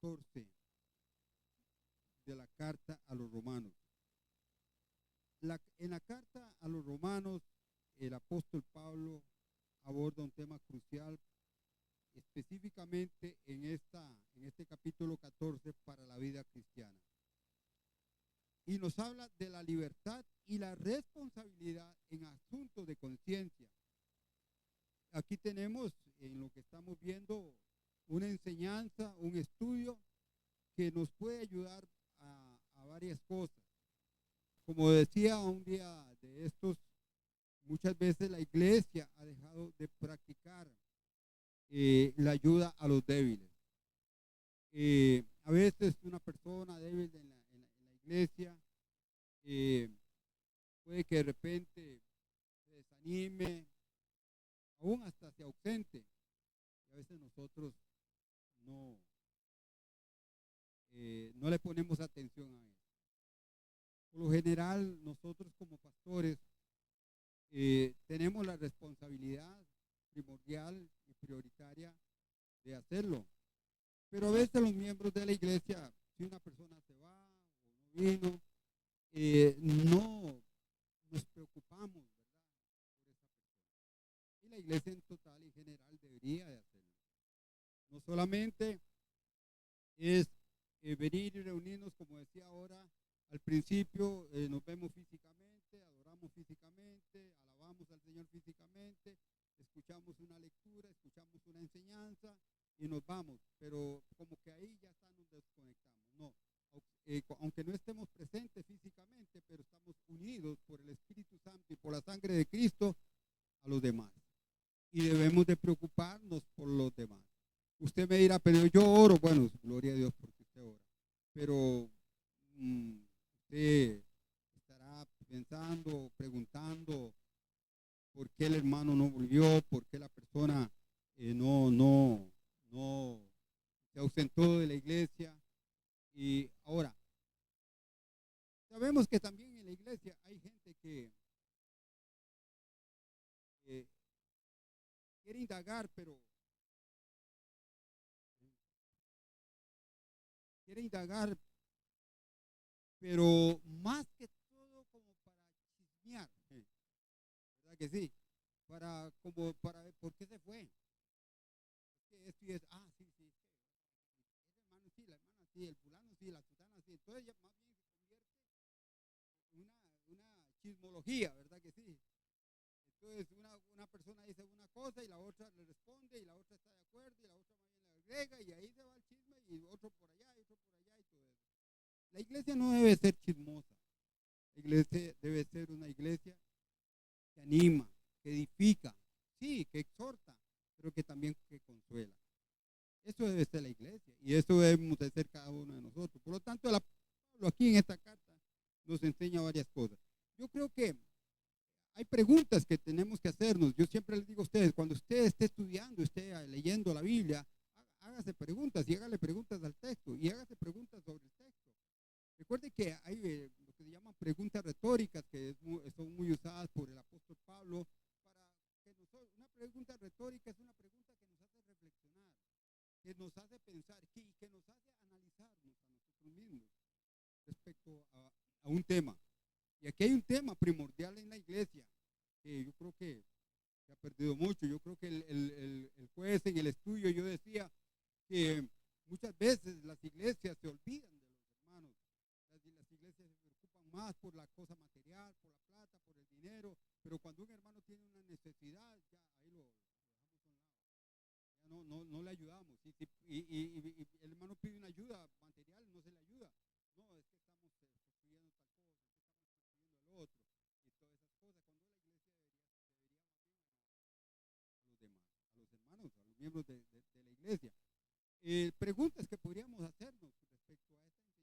14 de la carta a los romanos. En la carta a los romanos, el apóstol Pablo aborda un tema crucial, específicamente en este capítulo 14 para la vida cristiana. Y nos habla de la libertad y la responsabilidad en asuntos de conciencia. Aquí tenemos, en lo que estamos viendo, una enseñanza, un estudio que nos puede ayudar a varias cosas. Como decía un día de estos, muchas veces la iglesia ha dejado de practicar la ayuda a los débiles. A veces una persona débil en la iglesia puede que de repente se desanime, aún hasta se ausente. Y a veces nosotros no le ponemos atención a eso. Por lo general, nosotros como pastores tenemos la responsabilidad primordial y prioritaria de hacerlo. Pero a veces los miembros de la iglesia, si una persona se va o no vino, no nos preocupamos, ¿verdad?, por esa persona. Y la iglesia en total y general debería de hacerlo. No solamente es venir y reunirnos, como decía ahora, al principio nos vemos físicamente, adoramos físicamente, alabamos al Señor físicamente, escuchamos una lectura, escuchamos una enseñanza y nos vamos, pero como que ahí ya nos desconectamos. No, aunque no estemos presentes físicamente, pero estamos unidos por el Espíritu Santo y por la sangre de Cristo a los demás. Y debemos de preocuparnos por los demás. Usted me dirá, pero yo oro. Bueno, gloria a Dios porque usted ora. Pero usted estará pensando, preguntando por qué el hermano no volvió, por qué la persona no se ausentó de la iglesia. Y ahora, sabemos que también en la iglesia hay gente que quiere indagar, pero más que todo como para chismear, ¿verdad que sí? Como para ver por qué se fue. Esto y es, sí, ese hermano sí, la hermana sí, el fulano sí, la tutana sí. Entonces ya más bien se convierte en una chismología, ¿verdad que sí? Entonces una persona dice una cosa y la otra le responde y la otra está de acuerdo y la otra más bien le agrega y ahí se va el chisme y otro por allá y otro por allá y todo eso. La iglesia no debe ser chismosa. La iglesia debe ser una iglesia que anima, que edifica, sí, que exhorta, pero que también que consuela. Eso debe ser la iglesia y eso debemos de ser cada uno de nosotros. Por lo tanto, el apóstol Pablo aquí en esta carta nos enseña varias cosas. Yo creo que hay preguntas que tenemos que hacernos. Yo siempre les digo a ustedes, cuando usted esté estudiando, esté leyendo la Biblia, hágase preguntas y hágale preguntas al texto y hágase preguntas sobre el texto. Recuerde que hay lo que se llaman preguntas retóricas que son muy usadas por el apóstol Pablo para que una pregunta retórica es una pregunta que nos hace reflexionar, que nos hace pensar y que nos hace analizarnos a nosotros mismos respecto a un tema. Y aquí hay un tema primordial en la iglesia que yo creo que se ha perdido mucho. Yo creo que el juez en el estudio yo decía que muchas veces las iglesias se olvidan de los hermanos. Las iglesias se preocupan más por la cosa material, por la plata, por el dinero, pero cuando un hermano tiene una necesidad, ya ahí lo dejamos a un lado. Ya no le ayudamos. Y el hermano pide una ayuda material, no se le ayuda. No, es que estamos construyendo tal cosa, es que estamos construyendo el otro, y todas esas cosas. Cuando la iglesia debería a los demás, a los hermanos, a los miembros de la iglesia. Preguntas que podríamos hacernos respecto a esta enseñanza.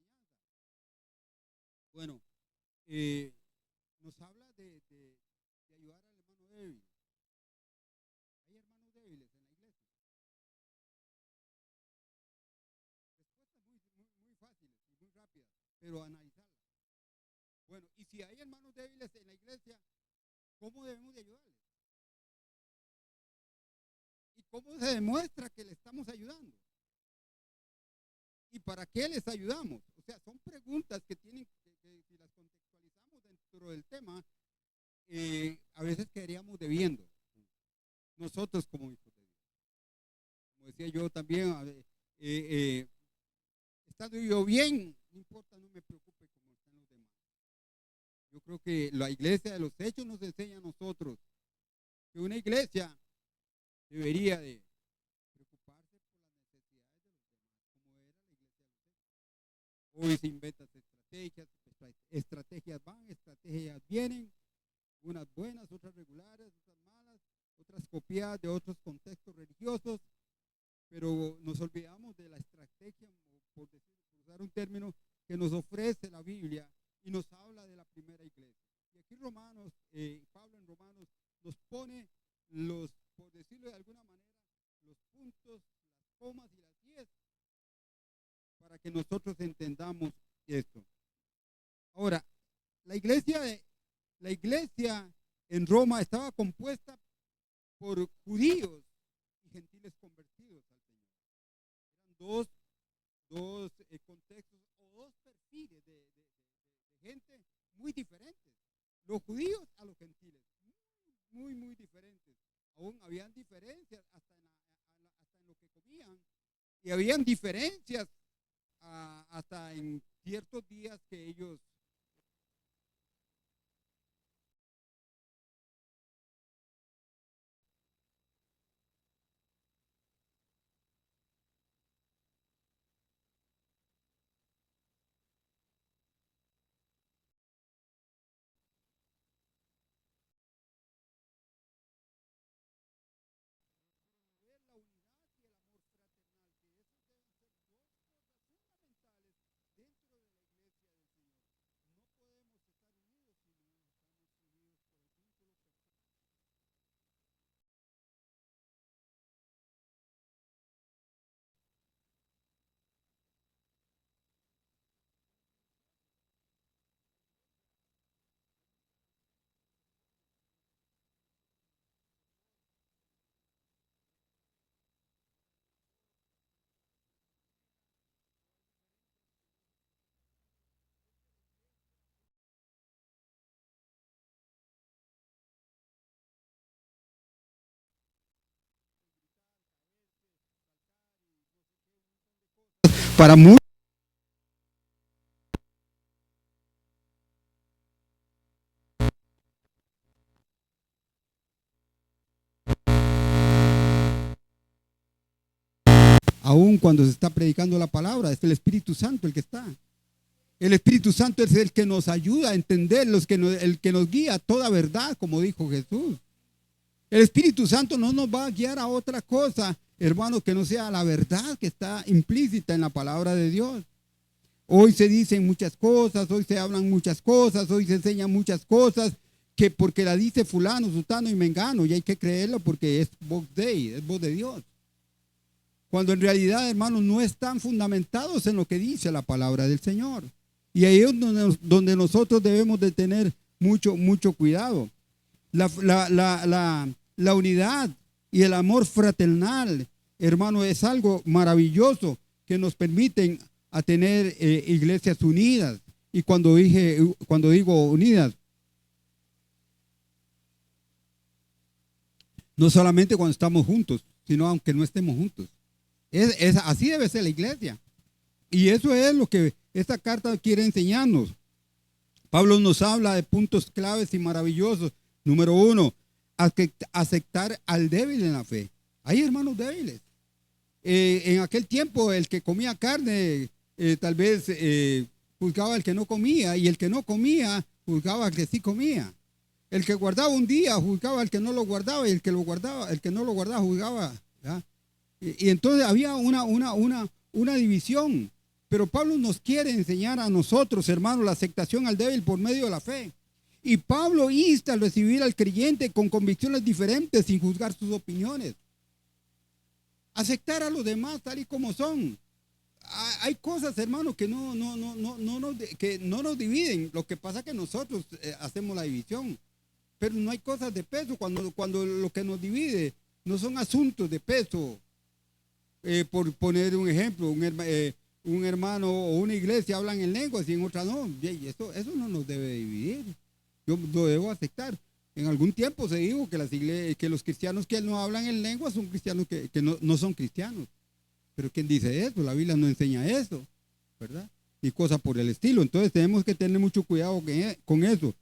Bueno, nos habla de ayudar al hermano débil. ¿Hay hermanos débiles en la iglesia? Respuestas muy fáciles y muy rápidas, pero analizarlas. Bueno, y si hay hermanos débiles en la iglesia, ¿cómo debemos de ayudarles? ¿Y cómo se demuestra que le estamos ayudando? ¿Y para qué les ayudamos? O sea, son preguntas que tienen que si las contextualizamos dentro del tema, a veces quedaríamos debiendo. Nosotros como hijos de Dios. Como decía yo también, estando yo bien, no importa, no me preocupe como están los demás. Yo creo que la iglesia de los hechos nos enseña a nosotros que una iglesia debería de preocuparse por las necesidades de los demás, como era la iglesia de los hechos. Hoy se inventan estrategias van, estrategias vienen, unas buenas, otras regulares, otras malas, otras copiadas de otros contextos religiosos, pero nos olvidamos de la estrategia, por usar un término, que nos ofrece la Biblia y nos habla de la primera iglesia. Y aquí Romanos, Pablo en Romanos nos pone por decirlo de alguna manera, los puntos, las comas y las 10 para que nosotros entendamos esto. Ahora, la iglesia en Roma estaba compuesta por judíos y gentiles convertidos al Señor. Eran dos contextos o dos perfiles de gente muy diferentes. Los judíos a los gentiles, muy diferentes. Aún habían diferencias hasta en lo que comían y habían diferencias hasta en ciertos días que ellos ver la unidad y el amor fraternal, que esos deben ser dos cosas fundamentales dentro de la iglesia del Señor. No podemos estar unidos si no estamos unidos por el vínculo perfecto. Para muchos, aún cuando se está predicando la palabra, es el Espíritu Santo el que está. El Espíritu Santo es el que nos ayuda a entender, el que nos guía a toda verdad, como dijo Jesús. El Espíritu Santo no nos va a guiar a otra cosa, hermano, que no sea la verdad que está implícita en la palabra de Dios. Hoy se dicen muchas cosas, hoy se hablan muchas cosas, hoy se enseñan muchas cosas, que porque la dice fulano, sutano y mengano, y hay que creerlo porque es voz es voz de Dios. Cuando en realidad, hermanos, no están fundamentados en lo que dice la palabra del Señor. Y ahí es donde nosotros debemos de tener mucho cuidado. La unidad y el amor fraternal, hermano, es algo maravilloso que nos permiten a tener iglesias unidas. Y cuando digo unidas, no solamente cuando estamos juntos, sino aunque no estemos juntos. Así debe ser la iglesia. Y eso es lo que esta carta quiere enseñarnos. Pablo nos habla de puntos claves y maravillosos. Número 1, aceptar al débil en la fe. Hay hermanos débiles. En aquel tiempo el que comía carne tal vez juzgaba al que no comía, y el que no comía juzgaba al que sí comía. El que guardaba un día juzgaba al que no lo guardaba, y el que no lo guardaba juzgaba. Y entonces había una división. Pero Pablo nos quiere enseñar a nosotros, hermanos, la aceptación al débil por medio de la fe. Y Pablo insta al recibir al creyente con convicciones diferentes sin juzgar sus opiniones. Aceptar a los demás tal y como son. Hay cosas, hermanos, que no nos dividen. Lo que pasa es que nosotros hacemos la división. Pero no hay cosas de peso cuando lo que nos divide no son asuntos de peso. Por poner un ejemplo, un hermano o una iglesia hablan en lenguas y en otra no. Eso no nos debe dividir. Yo lo debo aceptar. En algún tiempo se dijo que los cristianos que no hablan en lenguas son cristianos que no son cristianos. Pero ¿quién dice eso? La Biblia no enseña eso, ¿verdad? Y cosas por el estilo. Entonces tenemos que tener mucho cuidado con eso.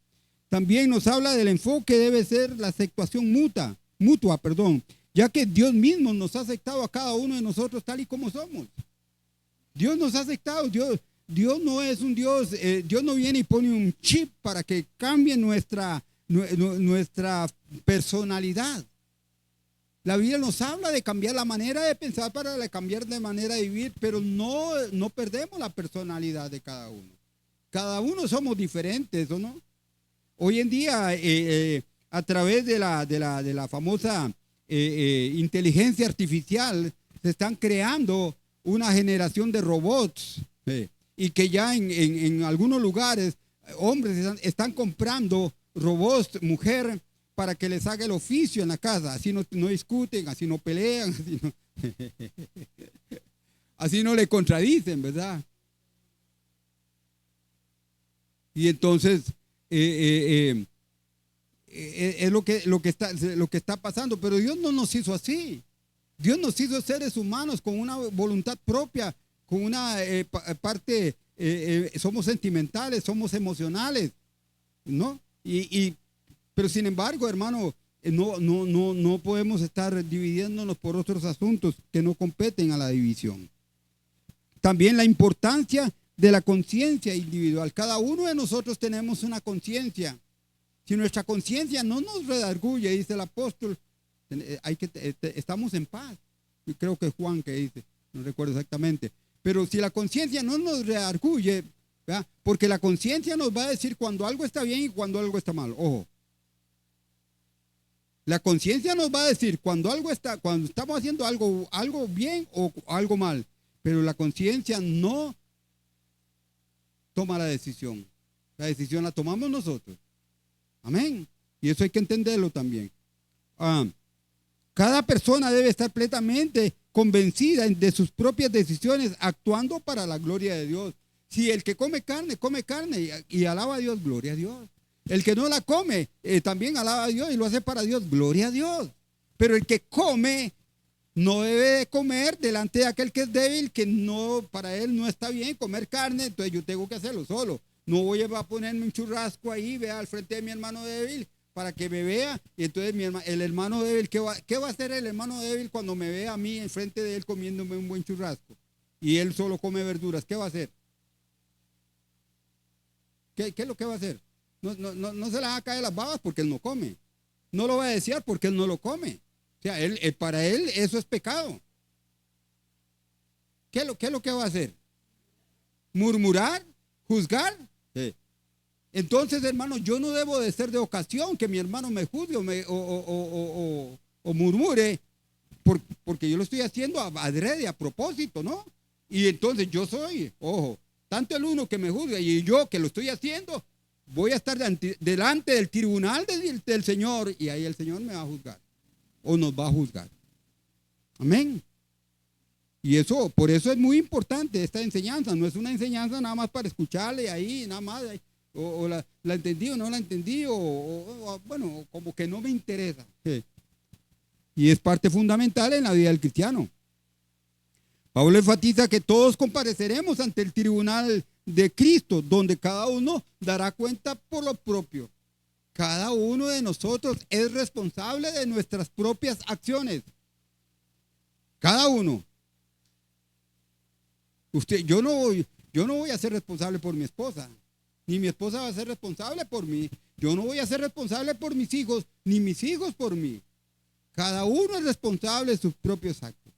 También nos habla del enfoque debe ser la aceptación mutua, ya que Dios mismo nos ha aceptado a cada uno de nosotros tal y como somos. Dios nos ha aceptado. Dios no es un Dios, Dios no viene y pone un chip para que cambie nuestra personalidad. La Biblia nos habla de cambiar la manera de pensar para cambiar de manera de vivir, pero no perdemos la personalidad de cada uno. Cada uno somos diferentes, ¿o no? Hoy en día, a través de la famosa inteligencia artificial, se están creando una generación de robots, y que ya en algunos lugares, hombres están comprando robots, mujer, para que les haga el oficio en la casa. Así no discuten, así no pelean, así no le contradicen, ¿verdad? Y entonces es lo que está pasando. Pero Dios no nos hizo así. Dios nos hizo seres humanos con una voluntad propia, con una parte, somos sentimentales, somos emocionales, ¿no? Pero sin embargo, hermano, no podemos estar dividiéndonos por otros asuntos que no competen a la división. También la importancia de la conciencia individual. Cada uno de nosotros tenemos una conciencia. Si nuestra conciencia no nos redarguye, dice el apóstol, estamos en paz. Yo creo que es Juan que dice, no recuerdo exactamente. Pero si la conciencia no nos redarguye, ¿verdad? Porque la conciencia nos va a decir cuando algo está bien y cuando algo está mal. Ojo. La conciencia nos va a decir cuando estamos haciendo algo bien o algo mal. Pero la conciencia no toma la decisión. La decisión la tomamos nosotros. Amén. Y eso hay que entenderlo también. Cada persona debe estar plenamente convencida de sus propias decisiones, actuando para la gloria de Dios. Si el que come carne y alaba a Dios, gloria a Dios. El que no la come, también alaba a Dios y lo hace para Dios, gloria a Dios. Pero el que come, no debe de comer delante de aquel que es débil, que para él no está bien comer carne, entonces yo tengo que hacerlo solo. No voy a ponerme un churrasco ahí, vea, al frente de mi hermano débil, para que me vea, y entonces el hermano débil, ¿qué va a hacer el hermano débil cuando me vea a mí enfrente de él comiéndome un buen churrasco? Y él solo come verduras, ¿qué va a hacer? ¿Qué es lo que va a hacer? No se le va a caer las babas porque él no come. No lo va a desear porque él no lo come. O sea, para él eso es pecado. ¿Qué es lo que va a hacer? ¿Murmurar? ¿Juzgar? Sí. Entonces, hermano, yo no debo de ser de ocasión que mi hermano me juzgue o murmure, porque yo lo estoy haciendo adrede, a propósito, ¿no? Y entonces yo soy, ojo, tanto el uno que me juzga y yo que lo estoy haciendo, voy a estar delante del tribunal del Señor, y ahí el Señor me va a juzgar o nos va a juzgar. Amén. Y por eso es muy importante esta enseñanza. No es una enseñanza nada más para escucharle ahí, nada más, o la entendí o no la entendí, bueno, como que no me interesa. Sí. Y es parte fundamental en la vida del cristiano. Pablo enfatiza que todos compareceremos ante el tribunal de Cristo, donde cada uno dará cuenta por lo propio. Cada uno de nosotros es responsable de nuestras propias acciones. Cada uno. Yo no voy a ser responsable por mi esposa, ni mi esposa va a ser responsable por mí. Yo no voy a ser responsable por mis hijos, ni mis hijos por mí. Cada uno es responsable de sus propios actos.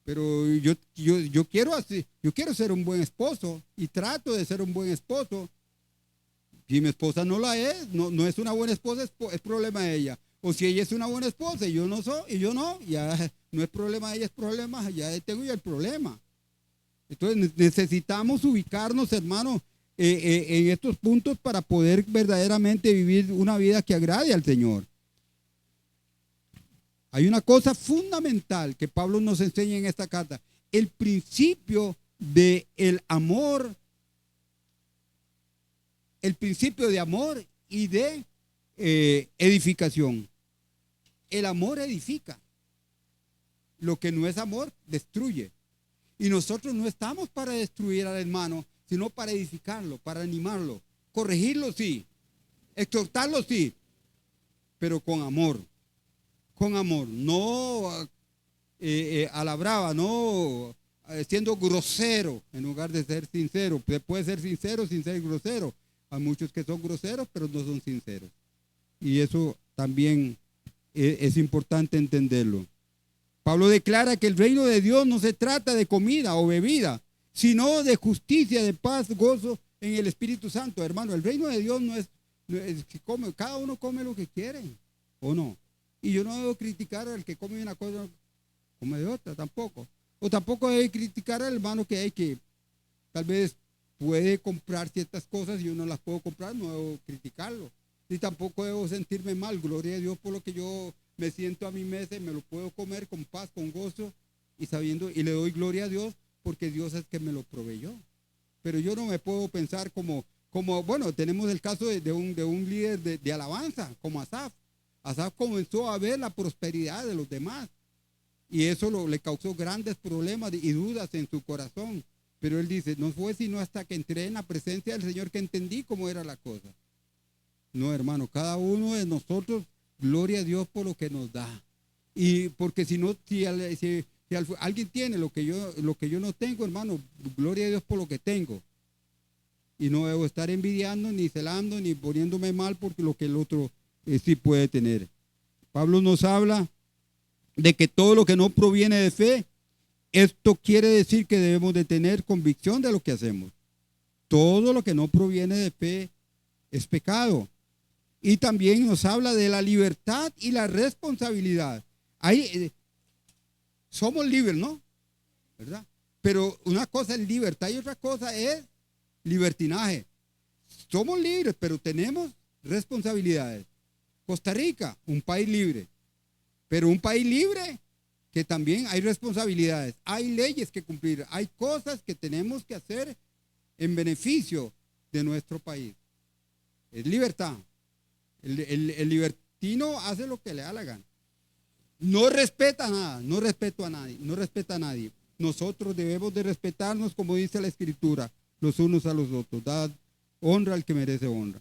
Pero yo quiero ser un buen esposo y trato de ser un buen esposo. Si mi esposa no no es una buena esposa, es problema de ella. O si ella es una buena esposa y yo no soy, y yo no, ya no es problema de ella, es problema, ya tengo yo el problema. Entonces necesitamos ubicarnos, hermano, en estos puntos para poder verdaderamente vivir una vida que agrade al Señor. Hay una cosa fundamental que Pablo nos enseña en esta carta. El principio de el amor, el principio de amor y de edificación. El amor edifica. Lo que no es amor, destruye. Y nosotros no estamos para destruir al hermano, sino para edificarlo, para animarlo. Corregirlo, sí. Exhortarlo, sí. Pero con amor. Con amor. No a la brava, no siendo grosero en lugar de ser sincero. Usted puede ser sincero sin ser grosero. Hay muchos que son groseros, pero no son sinceros. Y eso también es importante entenderlo. Pablo declara que el reino de Dios no se trata de comida o bebida, sino de justicia, de paz, gozo en el Espíritu Santo. Hermano, el reino de Dios no es que come, cada uno come lo que quiere, ¿o no? Y yo no debo criticar al que come una cosa, come de otra, tampoco. O tampoco debo criticar al hermano que hay que tal vez puede comprar ciertas cosas y yo no las puedo comprar, no debo criticarlo. Y tampoco debo sentirme mal, gloria a Dios por lo que yo me siento a mi mesa y me lo puedo comer con paz, con gozo y sabiendo, y le doy gloria a Dios porque Dios es que me lo proveyó. Pero yo no me puedo pensar como bueno, tenemos el caso de un líder de alabanza, como Asaf. Asaf comenzó a ver la prosperidad de los demás y eso le causó grandes problemas y dudas en su corazón. Pero él dice, no fue sino hasta que entré en la presencia del Señor que entendí cómo era la cosa. No, hermano, cada uno de nosotros, gloria a Dios por lo que nos da. Y porque si no, si alguien tiene lo que yo no tengo, hermano, gloria a Dios por lo que tengo. Y no debo estar envidiando, ni celando, ni poniéndome mal porque lo que el otro sí puede tener. Pablo nos habla de que todo lo que no proviene de fe, esto quiere decir que debemos de tener convicción de lo que hacemos. Todo lo que no proviene de fe es pecado. Y también nos habla de la libertad y la responsabilidad. Ahí somos libres, ¿no? ¿Verdad? Pero una cosa es libertad y otra cosa es libertinaje. Somos libres, pero tenemos responsabilidades. Costa Rica, un país libre. Pero un país libre que también hay responsabilidades. Hay leyes que cumplir. Hay cosas que tenemos que hacer en beneficio de nuestro país. Es libertad. El libertino hace lo que le da la gana. No respeta nada, no respeta a nadie. Nosotros debemos de respetarnos, como dice la Escritura, los unos a los otros. Dad honra al que merece honra.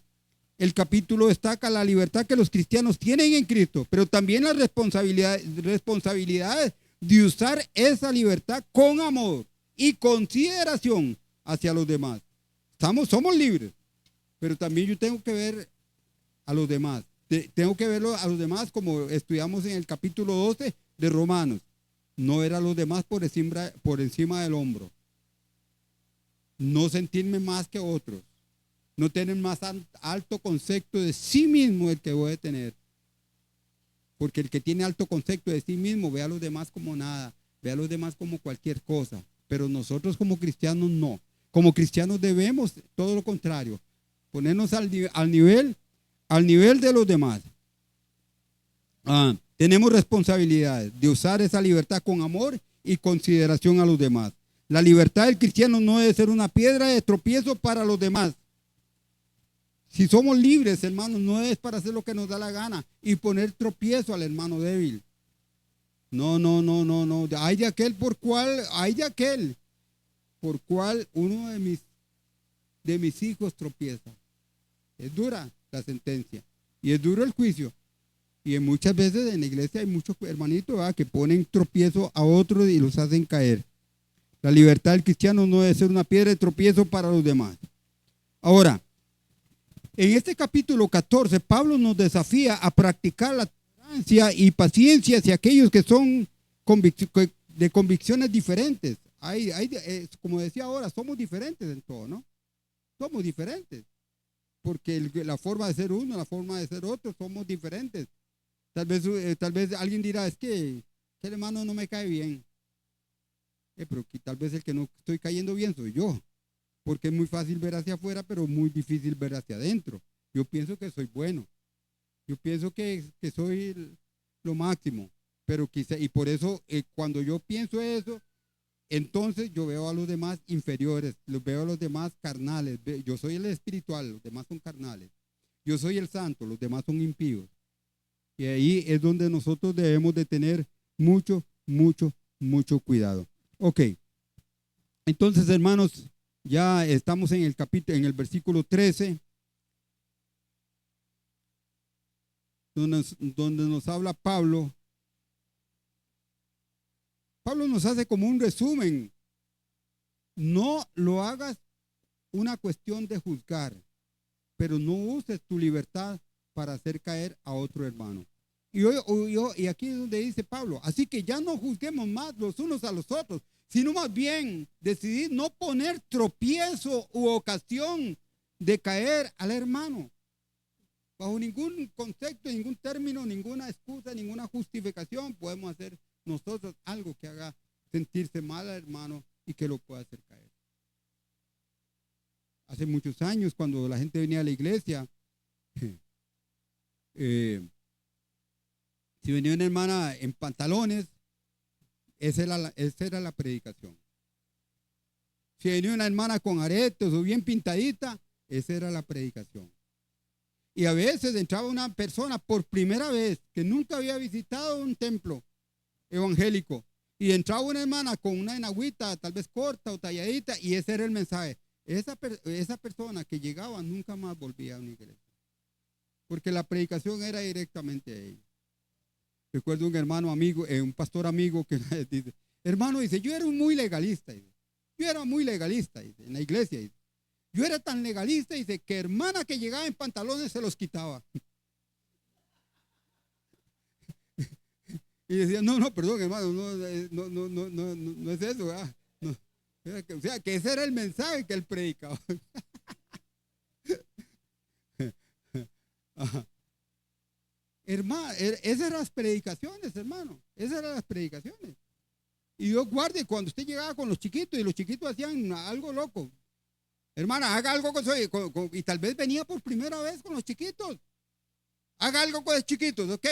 El capítulo destaca la libertad que los cristianos tienen en Cristo, pero también la responsabilidad de usar esa libertad con amor y consideración hacia los demás. Somos libres, pero también yo tengo que ver a los demás. Tengo que verlo a los demás como estudiamos en el capítulo 12 de Romanos. No ver a los demás por encima del hombro. No sentirme más que otros. No tener más alto concepto de sí mismo el que voy a tener. Porque el que tiene alto concepto de sí mismo ve a los demás como nada. Ve a los demás como cualquier cosa. Pero nosotros como cristianos no. Como cristianos debemos todo lo contrario. Ponernos al nivel de los demás. Tenemos responsabilidades de usar esa libertad con amor y consideración a los demás. La libertad del cristiano no debe ser una piedra de tropiezo para los demás. Si somos libres, hermanos, no es para hacer lo que nos da la gana y poner tropiezo al hermano débil. No. Hay de aquel por cual uno de mis hijos tropieza. Es dura la sentencia y es duro el juicio. Y muchas veces en la iglesia hay muchos hermanitos, ¿verdad?, que ponen tropiezo a otros y los hacen caer. La libertad del cristiano no debe ser una piedra de tropiezo para los demás. Ahora, en este capítulo 14, Pablo nos desafía a practicar la tolerancia y paciencia hacia aquellos que son de convicciones diferentes. Como decía ahora, somos diferentes en todo, ¿no? Somos diferentes. Porque la forma de ser uno, la forma de ser otro, somos diferentes. Tal vez alguien dirá, es que el hermano no me cae bien. Pero tal vez el que no estoy cayendo bien soy yo. Porque es muy fácil ver hacia afuera, pero muy difícil ver hacia adentro. Yo pienso que soy bueno. Yo pienso que soy lo máximo. Pero quizá, y por eso cuando yo pienso eso, entonces yo veo a los demás inferiores, los veo a los demás carnales. Yo soy el espiritual, los demás son carnales. Yo soy el santo, los demás son impíos. Y ahí es donde nosotros debemos de tener mucho, mucho, mucho cuidado. Ok, entonces hermanos, ya estamos en el capítulo, en el versículo 13, donde nos habla Pablo. Pablo nos hace como un resumen. No lo hagas una cuestión de juzgar, pero no uses tu libertad para hacer caer a otro hermano. Y aquí es donde dice Pablo, así que ya no juzguemos más los unos a los otros, sino más bien decidir no poner tropiezo u ocasión de caer al hermano. Bajo ningún concepto, ningún término, ninguna excusa, ninguna justificación podemos hacer nosotros algo que haga sentirse mal al hermano y que lo pueda hacer caer. Hace muchos años, cuando la gente venía a la iglesia, si venía una hermana en pantalones, esa era la predicación. Si venía una hermana con aretes o bien pintadita, esa era la predicación. Y a veces entraba una persona por primera vez que nunca había visitado un templo evangélico y entraba una hermana con una enagüita tal vez corta o talladita y ese era el mensaje. Esa persona que llegaba nunca más volvía a una iglesia porque la predicación era directamente a ella. Recuerdo un hermano amigo, un pastor amigo que dice, hermano, dice, yo era muy legalista, dice. Yo era muy legalista, dice, en la iglesia, dice. Yo era tan legalista, dice, que hermana que llegaba en pantalones se los quitaba. Y decía, no, perdón, hermano, no es eso, ¿verdad? No. O sea, que ese era el mensaje que él predicaba. Hermano, esas eran las predicaciones, hermano. Esas eran las predicaciones. Y Dios guarde cuando usted llegaba con los chiquitos y los chiquitos hacían algo loco. Hermana, haga algo y tal vez venía por primera vez con los chiquitos. Haga algo con los chiquitos, ¿ok?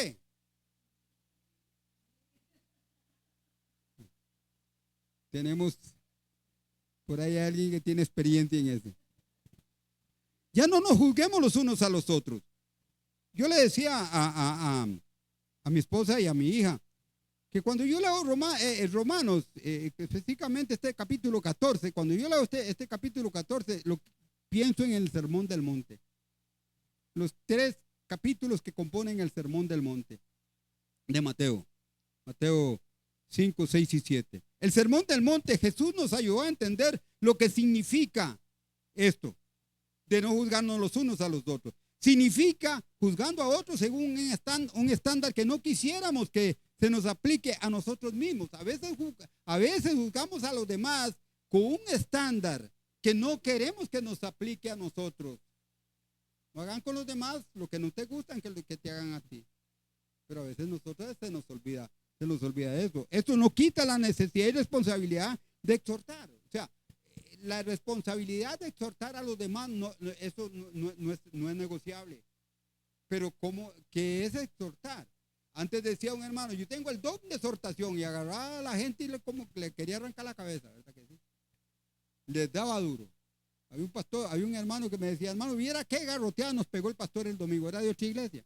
Tenemos por ahí alguien que tiene experiencia en eso. Ya no nos juzguemos los unos a los otros. Yo le decía a mi esposa y a mi hija que cuando yo leo Romanos, específicamente este capítulo 14, cuando yo leo este capítulo 14, pienso en el Sermón del Monte. Los 3 capítulos que componen el Sermón del Monte de Mateo. Mateo 5, 6 y 7. El Sermón del Monte, Jesús nos ayudó a entender lo que significa esto, de no juzgarnos los unos a los otros. Significa juzgando a otros según un estándar que no quisiéramos que se nos aplique a nosotros mismos. A veces juzgamos a los demás con un estándar que no queremos que nos aplique a nosotros. No hagan con los demás lo que no te gustan que te hagan a ti. Pero a veces nosotros se nos olvida eso. Esto no quita la necesidad y responsabilidad de exhortar. O sea, la responsabilidad de exhortar a los demás, eso no es negociable. Pero ¿qué es exhortar? Antes decía un hermano, yo tengo el don de exhortación y agarraba a la gente y como le quería arrancar la cabeza, ¿verdad que sí? Les daba duro. Había un hermano que me decía, hermano, viera qué garroteada nos pegó el pastor el domingo, era de otra iglesia.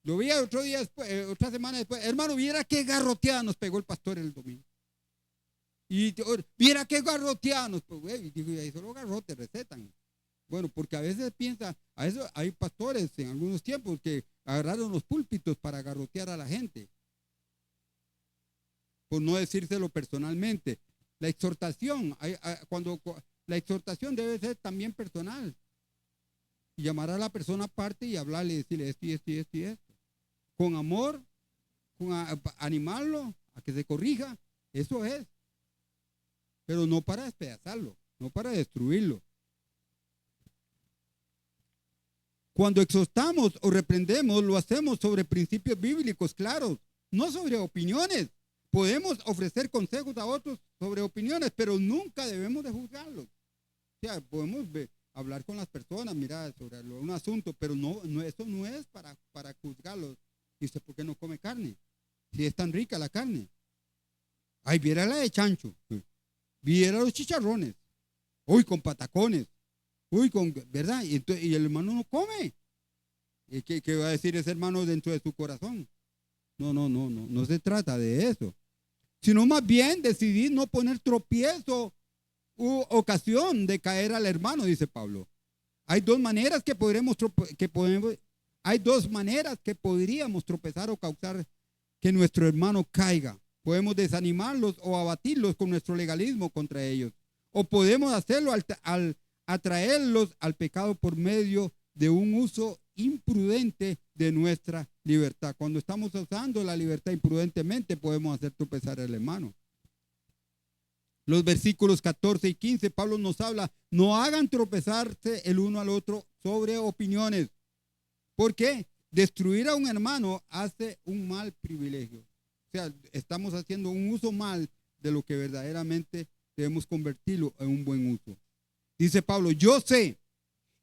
Lo vi otro día después, otra semana después, hermano, viera qué garroteada nos pegó el pastor el domingo. Y viera qué garroteada nos pegó. Y digo, ahí solo garrotes recetan. Bueno, porque a veces a eso hay pastores en algunos tiempos que agarraron los púlpitos para garrotear a la gente. Por no decírselo personalmente. La exhortación, la exhortación debe ser también personal. Y llamar a la persona aparte y hablarle y decirle esto y esto y esto y esto. Con amor, animarlo a que se corrija. Eso es. Pero no para despedazarlo, no para destruirlo. Cuando exhortamos o reprendemos, lo hacemos sobre principios bíblicos claros, no sobre opiniones. Podemos ofrecer consejos a otros sobre opiniones, pero nunca debemos de juzgarlos. O sea, podemos hablar con las personas, mira, sobre un asunto, pero eso no es para juzgarlos. ¿Y usted por qué no come carne? Si es tan rica la carne. Ay, viera la de chancho. Viera los chicharrones. Uy, con patacones. Uy, ¿verdad? Y el hermano no come. ¿Qué va a decir ese hermano dentro de su corazón? No se trata de eso. Sino más bien decidir no poner tropiezo u ocasión de caer al hermano, dice Pablo. Hay dos maneras hay dos maneras que podríamos tropezar o causar que nuestro hermano caiga. Podemos desanimarlos o abatirlos con nuestro legalismo contra ellos. O podemos hacerlo al atraerlos al pecado por medio de un uso imprudente de nuestra libertad. Cuando estamos usando la libertad imprudentemente, podemos hacer tropezar al hermano. Los versículos 14 y 15, Pablo nos habla, no hagan tropezarse el uno al otro sobre opiniones. ¿Por qué? Destruir a un hermano hace un mal privilegio. O sea, estamos haciendo un uso mal de lo que verdaderamente debemos convertirlo en un buen uso. Dice Pablo, yo sé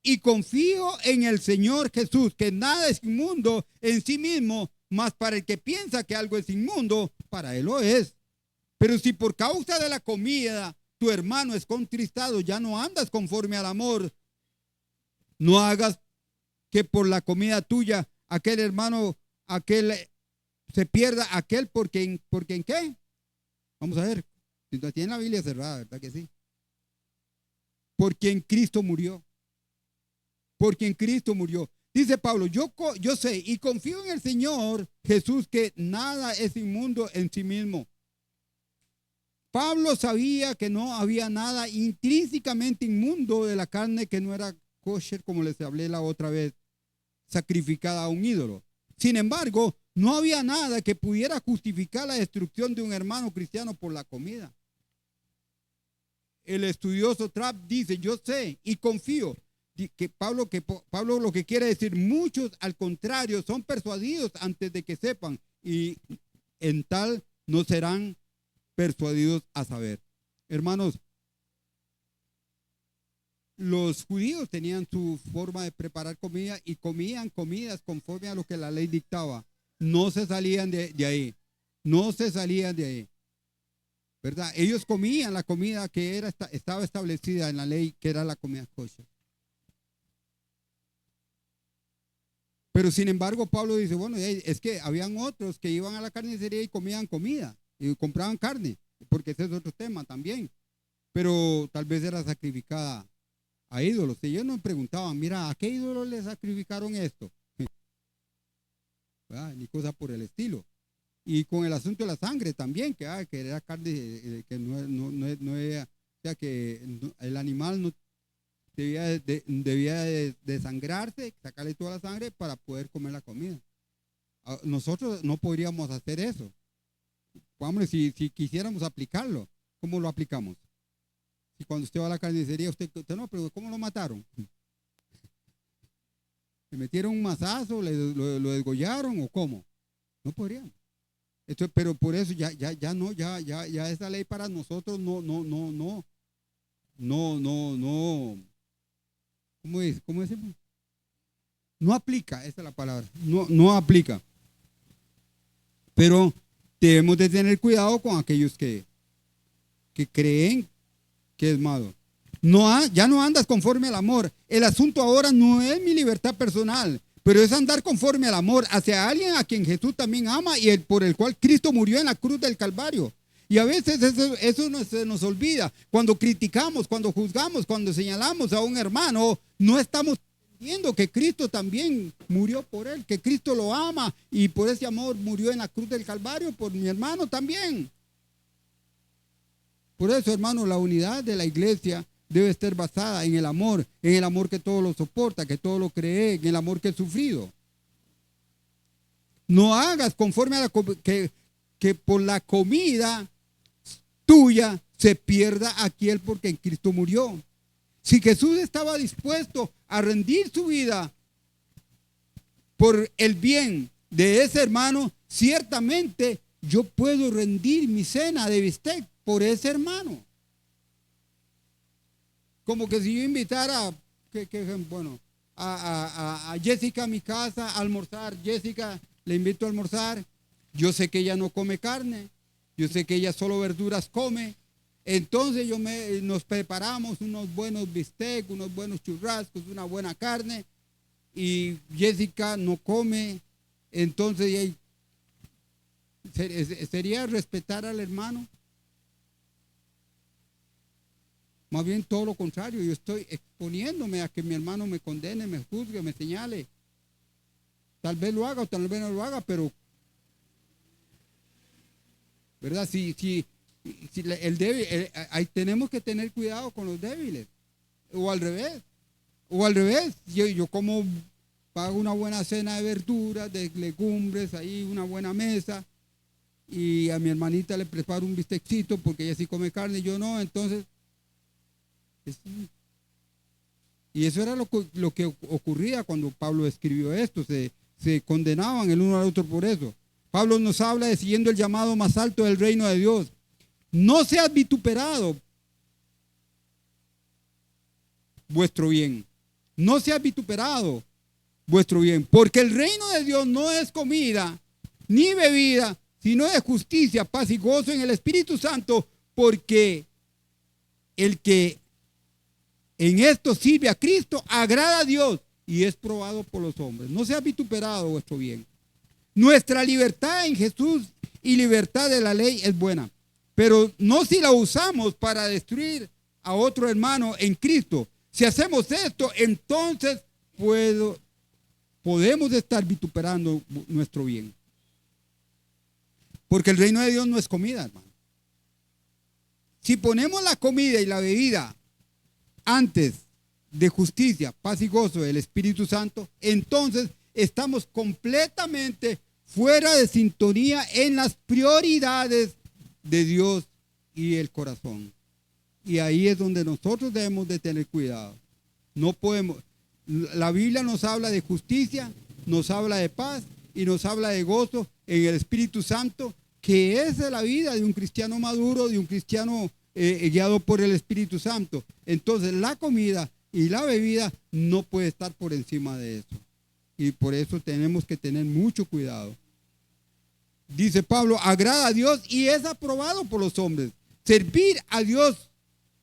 y confío en el Señor Jesús, que nada es inmundo en sí mismo, mas para el que piensa que algo es inmundo, para él lo es. Pero si por causa de la comida tu hermano es contristado, ya no andas conforme al amor. No hagas que por la comida tuya aquel hermano, se pierda aquel porque en qué. Vamos a ver, si tiene la Biblia cerrada, ¿verdad que sí? Porque en Cristo murió. Porque en Cristo murió. Dice Pablo, yo sé y confío en el Señor Jesús que nada es inmundo en sí mismo. Pablo sabía que no había nada intrínsecamente inmundo de la carne que no era kosher, como les hablé la otra vez, sacrificada a un ídolo. Sin embargo, no había nada que pudiera justificar la destrucción de un hermano cristiano por la comida. El estudioso Trapp dice, yo sé y confío que Pablo lo que quiere decir, muchos al contrario son persuadidos antes de que sepan y en tal no serán persuadidos a saber. Hermanos, los judíos tenían su forma de preparar comida y comían comidas conforme a lo que la ley dictaba. No se salían de ahí. No se salían de ahí. ¿Verdad? Ellos comían la comida que estaba establecida en la ley, que era la comida kosher. Pero sin embargo, Pablo dice, bueno, es que habían otros que iban a la carnicería y comían comida y compraban carne, porque ese es otro tema también. Pero tal vez era sacrificada a ídolos. Y ellos nos preguntaban, mira, ¿a qué ídolos le sacrificaron esto? Ni cosa por el estilo. Y con el asunto de la sangre también, que era carne que no era, o sea, que el animal no debía de desangrarse, sacarle toda la sangre para poder comer la comida. Nosotros no podríamos hacer eso. Hombre, si quisiéramos aplicarlo, ¿cómo lo aplicamos? Si cuando usted va a la carnicería, usted no, pero ¿cómo lo mataron? ¿Le metieron un mazazo, lo desgollaron o cómo? No podríamos. Pero por eso ya esa ley para nosotros no. ¿Cómo decimos? No aplica, esa es la palabra. No aplica. Pero debemos de tener cuidado con aquellos que creen que es malo. Ya no andas conforme al amor. El asunto ahora no es mi libertad personal, pero es andar conforme al amor hacia alguien a quien Jesús también ama y por el cual Cristo murió en la cruz del Calvario. Y a veces eso se nos olvida. Cuando criticamos, cuando juzgamos, cuando señalamos a un hermano, no estamos entendiendo que Cristo también murió por él, que Cristo lo ama y por ese amor murió en la cruz del Calvario por mi hermano también. Por eso, hermano, la unidad de la iglesia debe estar basada en el amor que todo lo soporta, que todo lo cree, en el amor que es sufrido. No hagas conforme a que por la comida tuya se pierda aquel porque en Cristo murió. Si Jesús estaba dispuesto a rendir su vida por el bien de ese hermano, ciertamente yo puedo rendir mi cena de bistec por ese hermano. Como que si yo invitara a Jessica a mi casa a almorzar. Jessica, le invito a almorzar. Yo sé que ella no come carne. yo sé que ella solo verduras come. Entonces nos preparamos unos buenos bistecs, unos buenos churrascos, una buena carne, y Jessica no come. Entonces sería respetar al hermano. Más bien todo lo contrario, yo estoy exponiéndome a que mi hermano me condene, me juzgue, me señale. Tal vez lo haga o tal vez no lo haga, pero, ¿verdad? Si el débil, ahí tenemos que tener cuidado con los débiles. O al revés, yo como pago una buena cena de verduras, de legumbres, ahí una buena mesa, y a mi hermanita le preparo un bistecito porque ella sí come carne y yo no, entonces... Y eso era lo que ocurría cuando Pablo escribió esto, se condenaban el uno al otro por eso. Pablo nos habla de siguiendo el llamado más alto del reino de Dios. No seas vituperado vuestro bien. No seas vituperado vuestro bien, porque el reino de Dios no es comida ni bebida, sino de justicia, paz y gozo en el Espíritu Santo, porque el que en esto sirve a Cristo agrada a Dios y es probado por los hombres. No sea vituperado vuestro bien. Nuestra libertad en Jesús y libertad de la ley es buena, pero no si la usamos para destruir a otro hermano en Cristo. Si hacemos esto, entonces podemos estar vituperando nuestro bien. Porque el reino de Dios no es comida, hermano. Si ponemos la comida y la bebida antes de justicia, paz y gozo del Espíritu Santo, entonces estamos completamente fuera de sintonía en las prioridades de Dios y el corazón. Y ahí es donde nosotros debemos de tener cuidado. No podemos. La Biblia nos habla de justicia, nos habla de paz y nos habla de gozo en el Espíritu Santo, que es de la vida de un cristiano maduro, de un cristiano guiado por el Espíritu Santo. Entonces la comida y la bebida no puede estar por encima de eso. Y por eso tenemos que tener mucho cuidado. Dice Pablo, agrada a Dios y es aprobado por los hombres. Servir a Dios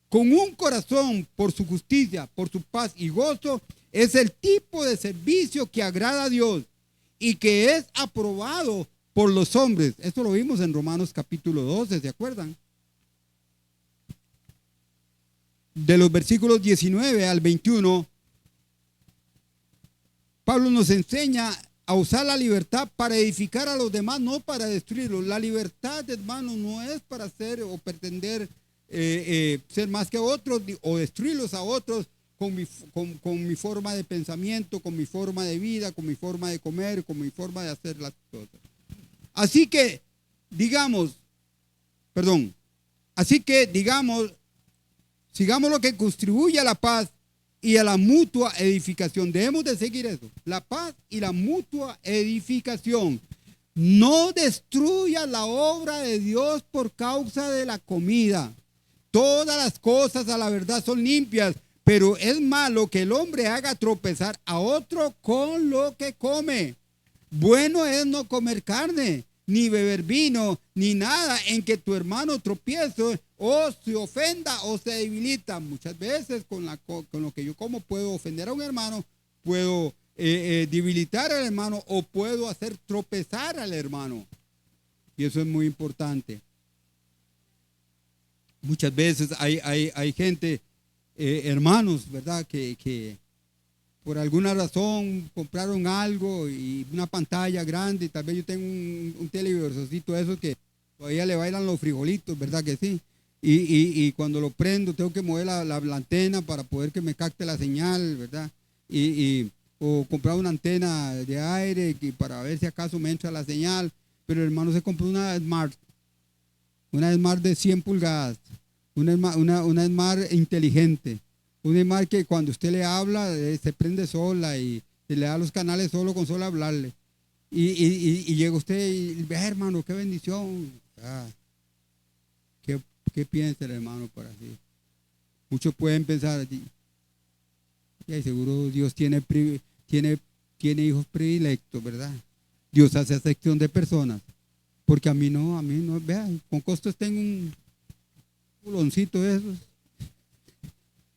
con un corazón por su justicia, por su paz y gozo, es el tipo de servicio que agrada a Dios y que es aprobado por los hombres. Esto lo vimos en Romanos capítulo 12, ¿se acuerdan? De los versículos 19 al 21, Pablo nos enseña a usar la libertad para edificar a los demás, no para destruirlos. La libertad, hermanos, no es para hacer o pretender ser más que otros o destruirlos a otros con mi forma de pensamiento, con mi forma de vida, con mi forma de comer, con mi forma de hacer las cosas. Así que, digamos, sigamos lo que contribuye a la paz y a la mutua edificación. Debemos de seguir eso, la paz y la mutua edificación. No destruya la obra de Dios por causa de la comida. Todas las cosas a la verdad son limpias, pero es malo que el hombre haga tropezar a otro con lo que come. Bueno es no comer carne, ni beber vino, ni nada en que tu hermano tropiece o se ofenda o se debilita. Muchas veces con lo que yo como puedo ofender a un hermano, puedo debilitar al hermano o puedo hacer tropezar al hermano. Y eso es muy importante. Muchas veces hay gente, hermanos, ¿verdad? Que por alguna razón compraron algo y una pantalla grande, tal vez yo tengo un televisorcito esos que todavía le bailan los frijolitos, ¿verdad que sí? Y cuando lo prendo tengo que mover la antena para poder que me capte la señal, ¿verdad? O comprar una antena de aire para ver si acaso me entra la señal, pero el hermano se compró una Smart de 100 pulgadas, una Smart inteligente. Una Smart que cuando usted le habla se prende sola y le da los canales con solo hablarle. Y llega usted y ve, hermano, qué bendición. ¿Qué piensa el hermano por así? Muchos pueden pensar, y seguro Dios tiene hijos predilectos, ¿verdad? Dios hace acepción de personas. Porque a mí no, vean, con costos tengo un culoncito de esos,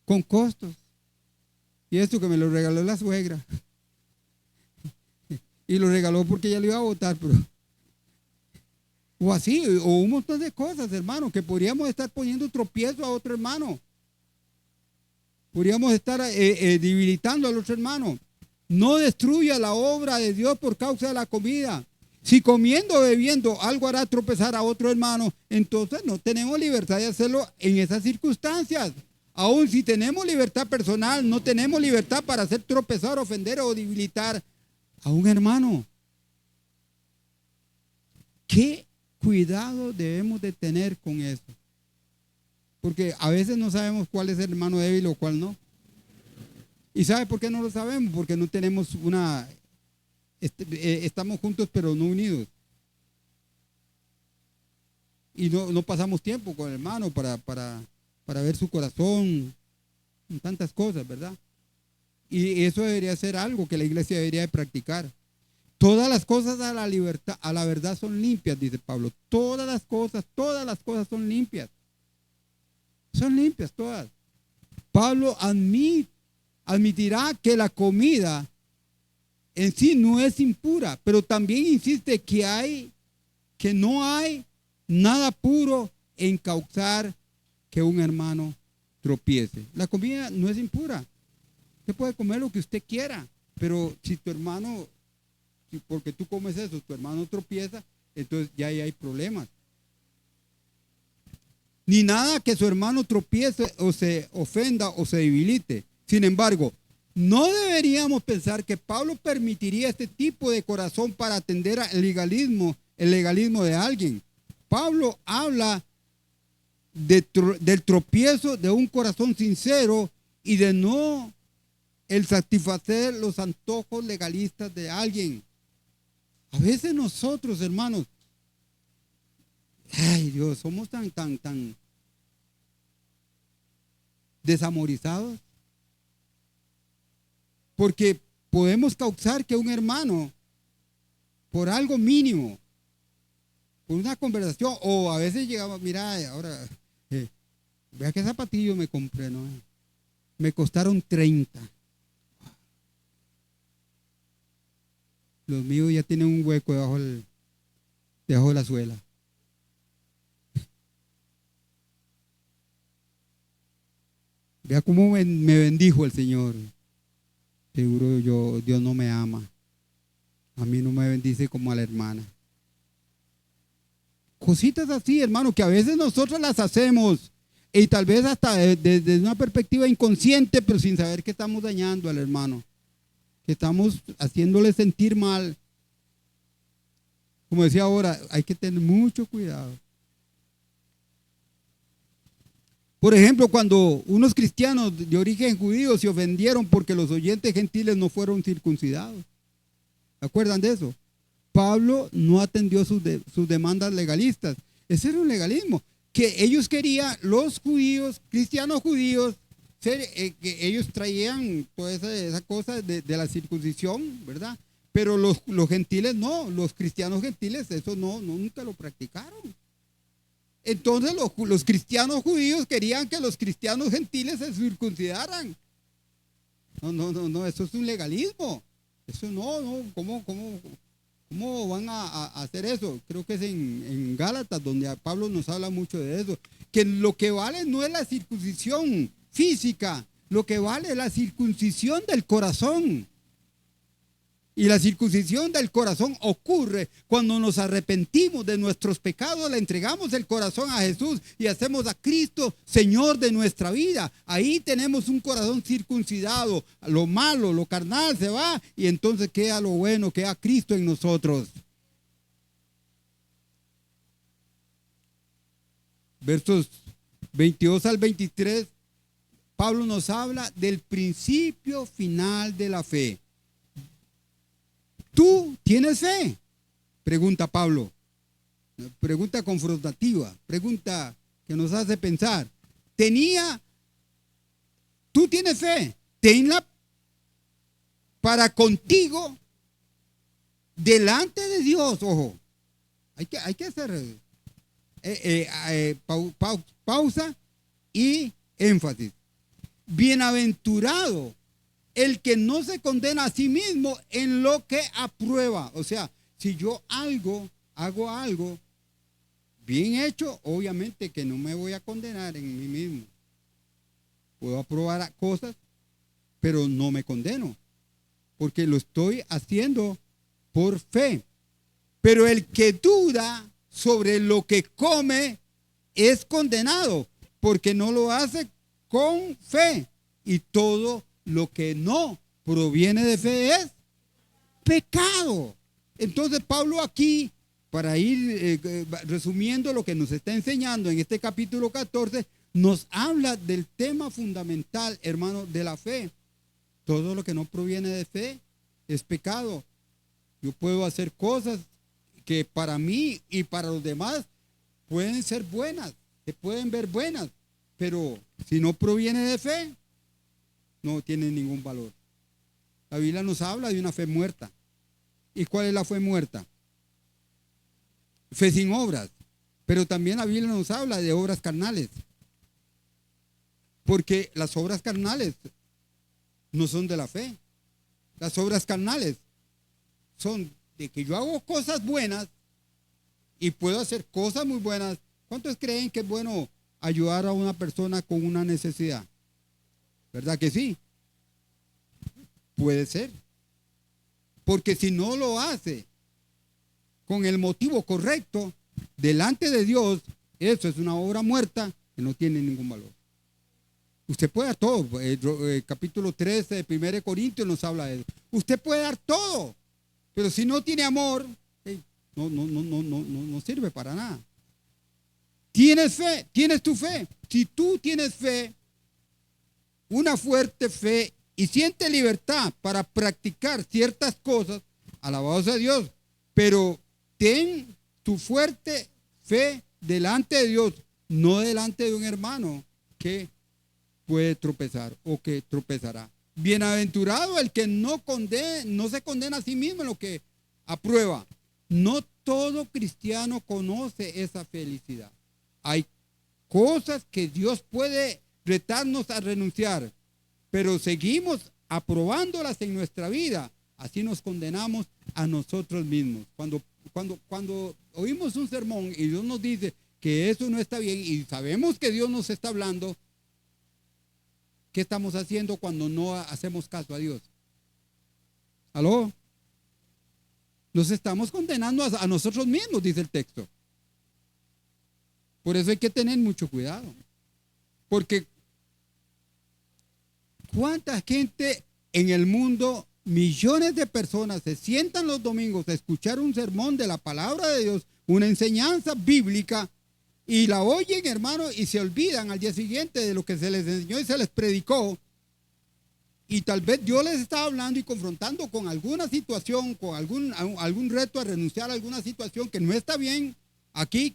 con costos. Y esto que me lo regaló la suegra. Y lo regaló porque ella lo iba a botar, pero... O así, o un montón de cosas, hermano, que podríamos estar poniendo tropiezo a otro hermano. Podríamos estar debilitando al otro hermano. No destruya la obra de Dios por causa de la comida. Si comiendo o bebiendo algo hará tropezar a otro hermano, entonces no tenemos libertad de hacerlo en esas circunstancias. Aún si tenemos libertad personal, no tenemos libertad para hacer tropezar, ofender o debilitar a un hermano. ¿Qué cuidado debemos de tener con eso? Porque a veces no sabemos cuál es el hermano débil o cuál no. ¿Y sabe por qué no lo sabemos? Porque no tenemos estamos juntos pero no unidos. Y no pasamos tiempo con el hermano para ver su corazón, tantas cosas, ¿verdad? Y eso debería ser algo que la iglesia debería de practicar. Todas las cosas a la verdad son limpias, dice Pablo. Todas las cosas son limpias. Son limpias todas. Pablo admitirá que la comida en sí no es impura, pero también insiste que no hay nada puro en causar que un hermano tropiece. La comida no es impura. Usted puede comer lo que usted quiera, pero si tu hermano, porque tú comes eso, tu hermano tropieza, entonces ya ahí hay problemas. Ni nada que su hermano tropiece o se ofenda o se debilite. Sin embargo, no deberíamos pensar que Pablo permitiría este tipo de corazón para atender al legalismo de alguien. Pablo habla del tropiezo de un corazón sincero y de no el satisfacer los antojos legalistas de alguien. A veces nosotros, hermanos, ay Dios, somos tan desamorizados, porque podemos causar que un hermano, por algo mínimo, por una conversación, o a veces llegamos, mira, ahora, vea qué zapatillo me compré, ¿no? Me costaron 30. Los míos ya tienen un hueco debajo de la suela. Vea cómo me bendijo el Señor. Seguro Dios no me ama. A mí no me bendice como a la hermana. Cositas así, hermano, que a veces nosotros las hacemos y tal vez hasta desde una perspectiva inconsciente, pero sin saber que estamos dañando al hermano, que estamos haciéndole sentir mal. Como decía ahora, hay que tener mucho cuidado. Por ejemplo, cuando unos cristianos de origen judío se ofendieron porque los oyentes gentiles no fueron circuncidados. ¿Se acuerdan de eso? Pablo no atendió sus demandas legalistas. Ese era un legalismo. Que ellos querían, los judíos, cristianos judíos, que ellos traían toda esa cosa de la circuncisión, ¿verdad? Pero los gentiles no, los cristianos gentiles eso nunca lo practicaron. Entonces los cristianos judíos querían que los cristianos gentiles se circuncidaran. No, eso es un legalismo. Eso no, ¿cómo van a hacer eso? Creo que es en Gálatas donde Pablo nos habla mucho de eso. Que lo que vale no es la circuncisión física, lo que vale es la circuncisión del corazón. Y la circuncisión del corazón ocurre cuando nos arrepentimos de nuestros pecados, le entregamos el corazón a Jesús y hacemos a Cristo Señor de nuestra vida. Ahí tenemos un corazón circuncidado. Lo malo, lo carnal se va y entonces queda lo bueno, queda Cristo en nosotros. Versos 22 al 23, Pablo nos habla del principio final de la fe. ¿Tú tienes fe? Pregunta Pablo. Pregunta confrontativa, pregunta que nos hace pensar. ¿Tú tienes fe? Tenla para contigo delante de Dios, ojo. Hay que hacer pausa y énfasis. Bienaventurado el que no se condena a sí mismo en lo que aprueba. O sea, si yo hago algo bien hecho, obviamente que no me voy a condenar en mí mismo. Puedo aprobar cosas, pero no me condeno, porque lo estoy haciendo por fe. Pero el que duda sobre lo que come es condenado, porque no lo hace con fe. Y todo lo que no proviene de fe es pecado. Entonces Pablo aquí, para ir resumiendo lo que nos está enseñando en este capítulo 14, nos habla del tema fundamental, hermano, de la fe. Todo lo que no proviene de fe es pecado. Yo puedo hacer cosas que para mí y para los demás pueden ser buenas, se pueden ver buenas, pero si no proviene de fe, no tiene ningún valor. La Biblia nos habla de una fe muerta. ¿Y cuál es la fe muerta? Fe sin obras. Pero también la Biblia nos habla de obras carnales. Porque las obras carnales no son de la fe. Las obras carnales son de que yo hago cosas buenas y puedo hacer cosas muy buenas. ¿Cuántos creen que es bueno ayudar a una persona con una necesidad? ¿Verdad que sí? Puede ser. Porque si no lo hace con el motivo correcto, delante de Dios, eso es una obra muerta que no tiene ningún valor. Usted puede dar todo. El capítulo 13 de 1 Corintios nos habla de eso. Usted puede dar todo, pero si no tiene amor, no sirve para nada. ¿Tienes fe? ¿Tienes tu fe? Si tú tienes fe, una fuerte fe, y sientes libertad para practicar ciertas cosas, alabado sea Dios, pero ten tu fuerte fe delante de Dios, no delante de un hermano que puede tropezar o que tropezará. Bienaventurado el que no se condena a sí mismo en lo que aprueba. No todo cristiano conoce esa felicidad. Hay cosas que Dios puede retarnos a renunciar, pero seguimos aprobándolas en nuestra vida. Así nos condenamos a nosotros mismos. Cuando oímos un sermón y Dios nos dice que eso no está bien y sabemos que Dios nos está hablando, ¿qué estamos haciendo cuando no hacemos caso a Dios? ¿Aló? Nos estamos condenando a nosotros mismos, dice el texto. Por eso hay que tener mucho cuidado. Porque ¿cuánta gente en el mundo, millones de personas, se sientan los domingos a escuchar un sermón de la palabra de Dios, una enseñanza bíblica, y la oyen, hermano, y se olvidan al día siguiente de lo que se les enseñó y se les predicó? Y tal vez Dios les estaba hablando y confrontando con alguna situación, con algún reto a renunciar a alguna situación que no está bien aquí,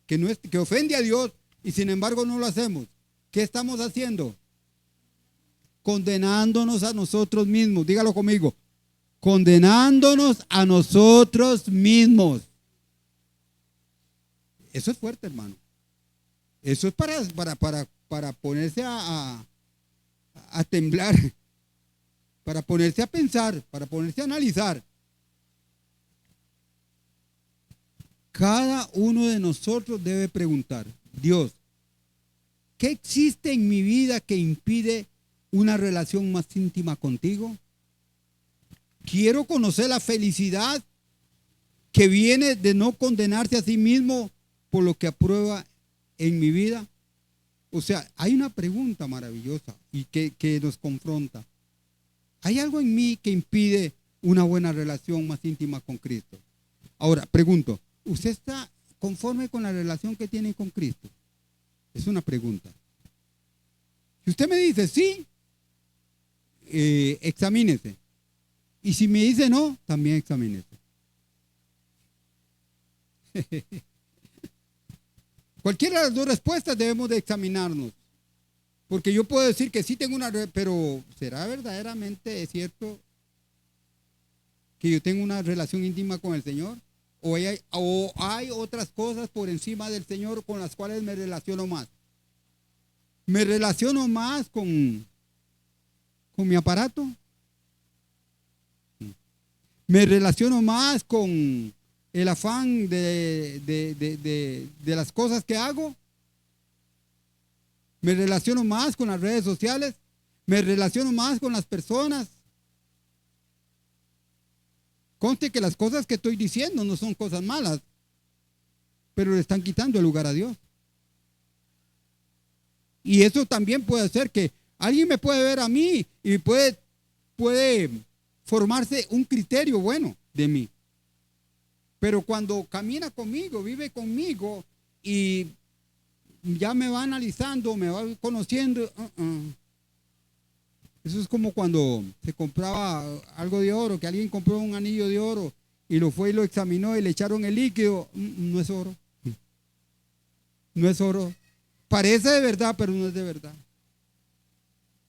que ofende a Dios, y sin embargo no lo hacemos. ¿Qué estamos haciendo? Condenándonos a nosotros mismos. Dígalo conmigo. Condenándonos a nosotros mismos. Eso es fuerte, hermano. Eso es para ponerse a temblar, para ponerse a pensar, para ponerse a analizar. Cada uno de nosotros debe preguntar: Dios, ¿qué existe en mi vida que impide una relación más íntima contigo? Quiero conocer la felicidad que viene de no condenarse a sí mismo por lo que aprueba en mi vida. O sea, hay una pregunta maravillosa y que nos confronta. ¿Hay algo en mí que impide una buena relación más íntima con Cristo? Ahora, pregunto, ¿usted está conforme con la relación que tiene con Cristo? Es una pregunta. Si usted me dice sí, examínese. Y si me dice no, también examínese. Cualquiera de las dos respuestas debemos de examinarnos. Porque yo puedo decir que sí tengo pero ¿será verdaderamente cierto que yo tengo una relación íntima con el Señor? o hay otras cosas por encima del Señor con las cuales me relaciono más. Me relaciono más con mi aparato. Me relaciono más con el afán de las cosas que hago. Me relaciono más con las redes sociales. Me relaciono más con las personas. Conste que las cosas que estoy diciendo no son cosas malas, pero le están quitando el lugar a Dios. Y eso también puede hacer que alguien me puede ver a mí y puede formarse un criterio bueno de mí. Pero cuando camina conmigo, vive conmigo y ya me va analizando, me va conociendo. Eso es como cuando se compraba algo de oro, que alguien compró un anillo de oro y lo fue y lo examinó y le echaron el líquido. No es oro. No es oro. Parece de verdad, pero no es de verdad.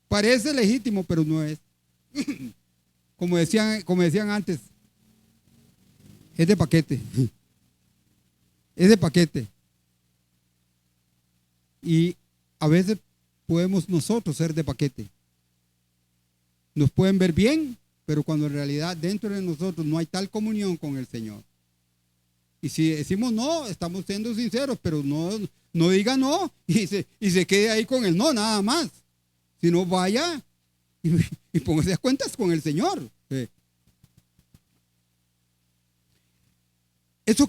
Parece legítimo, pero no es. Como decían antes, es de paquete. Es de paquete. Y a veces podemos nosotros ser de paquete. Nos pueden ver bien, pero cuando en realidad dentro de nosotros no hay tal comunión con el Señor. Y si decimos no, estamos siendo sinceros, pero no diga no y se quede ahí con el no, nada más. Si no, vaya y póngase a cuentas con el Señor. Eso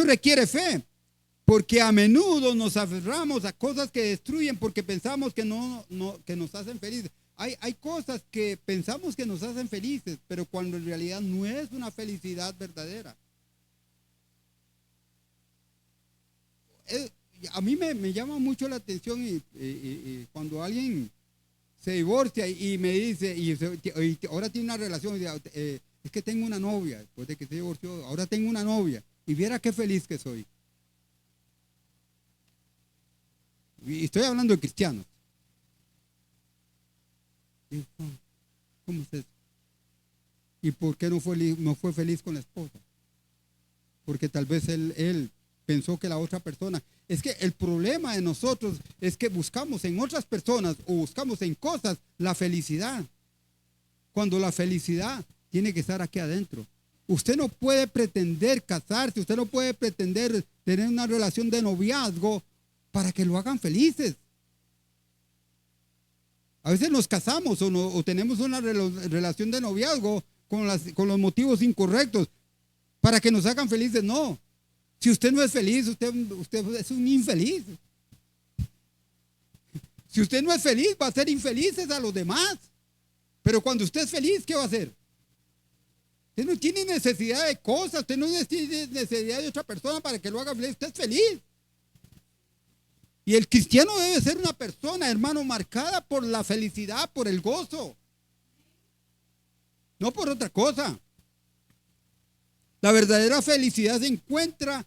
requiere fe, porque a menudo nos aferramos a cosas que destruyen porque pensamos que que nos hacen felices. Hay cosas que pensamos que nos hacen felices, pero cuando en realidad no es una felicidad verdadera. A mí me llama mucho la atención y cuando alguien se divorcia y me dice, y ahora tiene una relación, es que tengo una novia, después de que se divorció, ahora tengo una novia, y viera qué feliz que soy. Y estoy hablando de cristianos. ¿Cómo es eso? ¿Y por qué no fue feliz con la esposa? Porque tal vez él pensó que la otra persona. Es que el problema de nosotros es que buscamos en otras personas o buscamos en cosas la felicidad. Cuando la felicidad tiene que estar aquí adentro. Usted no puede pretender casarse, usted no puede pretender tener una relación de noviazgo para que lo hagan felices. A veces nos casamos o tenemos una relación de noviazgo con los motivos incorrectos para que nos hagan felices. No. Si usted no es feliz, usted es un infeliz. Si usted no es feliz, va a ser infelices a los demás. Pero cuando usted es feliz, ¿qué va a hacer? Usted no tiene necesidad de cosas, usted no tiene necesidad de otra persona para que lo haga feliz. Usted es feliz. Y el cristiano debe ser una persona, hermano, marcada por la felicidad, por el gozo. No por otra cosa. La verdadera felicidad se encuentra